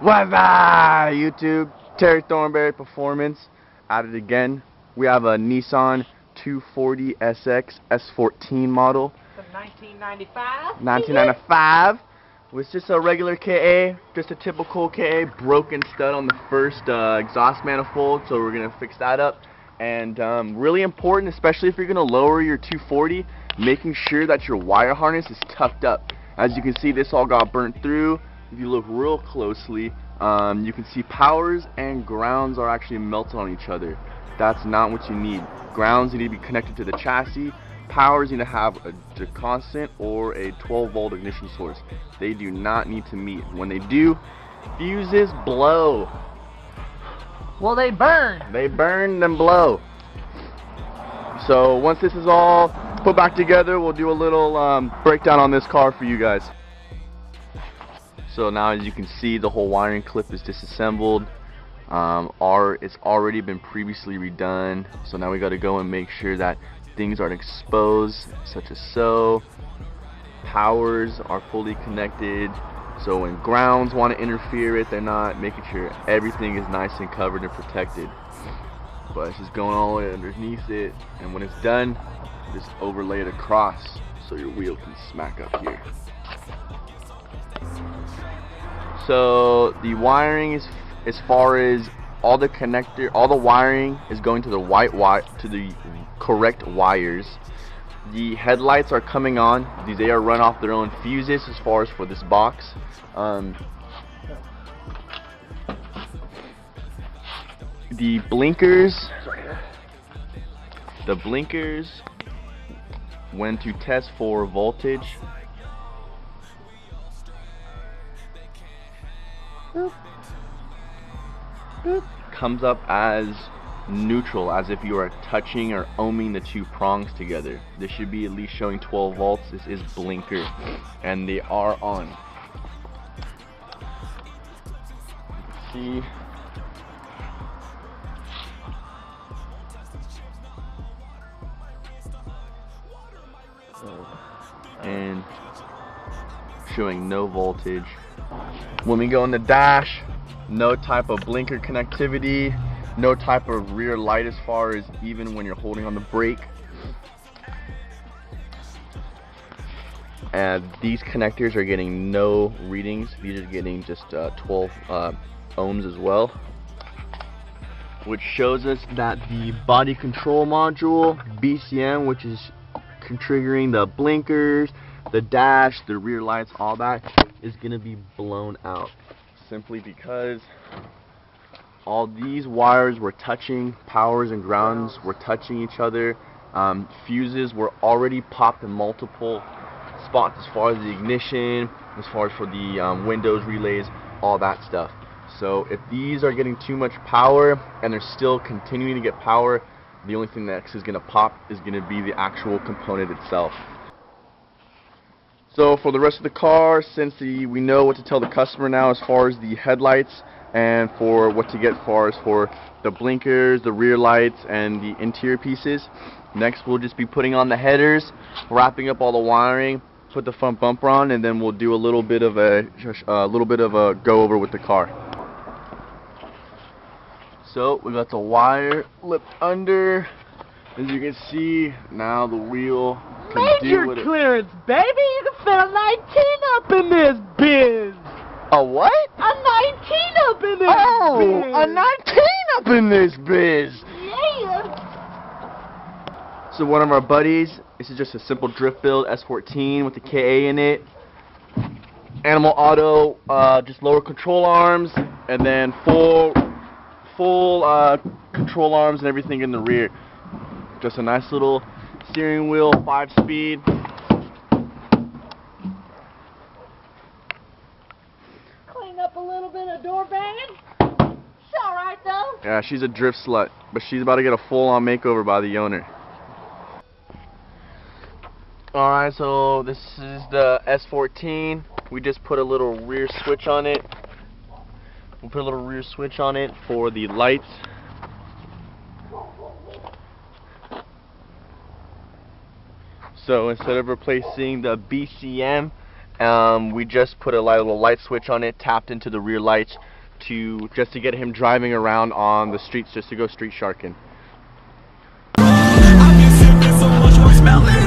What's up, YouTube? Terry Thornberry Performance at it again. We have a Nissan 240 SX S14 model. From 1995. 1995. Was just a regular KA, just a typical KA, broken stud on the first exhaust manifold, so we're gonna fix that up. And really important, especially if you're gonna lower your 240, making sure that your wire harness is tucked up. As you can see, this all got burnt through. If you look real closely, you can see powers and grounds are actually melted on each other. That's not what you need. Grounds need to be connected to the chassis. Powers need to have a constant or a 12-volt ignition source. They do not need to meet. When they do, fuses blow. Well, they burn. They burn and blow. So once this is all put back together, we'll do a little breakdown on this car for you guys. So now, as you can see, the whole wiring clip is disassembled. It's already been previously redone. So now we got to go and make sure that things aren't exposed, such as so. Powers are fully connected. So when grounds want to interfere it, they're not. Making sure everything is nice and covered and protected. But it's just going all the way underneath it. And when it's done, just overlay it across so your wheel can smack up here. So the wiring is, as far as all the wiring is going to the correct wires. The headlights are coming on. They are run off their own fuses as far as for this box. The blinkers when to test for voltage. Comes up as neutral, as if you are touching or ohming the two prongs together. This should be at least showing 12 volts. This is blinker, and they are on. See, and showing no voltage. When we go in the dash, no type of blinker connectivity, no type of rear light as far as even when you're holding on the brake. And these connectors are getting no readings. These are getting just 12 ohms as well, which shows us that the body control module, BCM, which is triggering the blinkers, the dash, the rear lights, all that is going to be blown out, simply because all these wires were touching, powers and grounds were touching each other. Fuses were already popped in multiple spots as far as the ignition, as far as for the windows, relays, all that stuff. So if these are getting too much power and they're still continuing to get power, the only thing that is going to pop is going to be the actual component itself. So for the rest of the car, since we know what to tell the customer now as far as the headlights, and for what to get as far as for the blinkers, the rear lights, and the interior pieces, next we'll just be putting on the headers, wrapping up all the wiring, put the front bumper on, and then we'll do a little bit of a go over with the car. So we got the wire lip under. As you can see, now the wheel can Major do what clearance, baby! You can fit a 19 up in this biz! A what? A 19 up in this Oh, biz. a 19 up in this biz. Yeah. So one of our buddies, this is just a simple drift build, S14 with the KA in it. Animal auto, just lower control arms, and then full control arms and everything in the rear. Just a nice little steering wheel, 5-speed. Clean up a little bit of door banging. It's alright though. Yeah, she's a drift slut, but she's about to get a full-on makeover by the owner. Alright, so this is the S14. We just put a little rear switch on it. We'll put a little rear switch on it for the lights. So instead of replacing the BCM, we just put a little light switch on it, tapped into the rear lights just to get him driving around on the streets, just to go street sharking. I've been sipping so much, I'm smelling.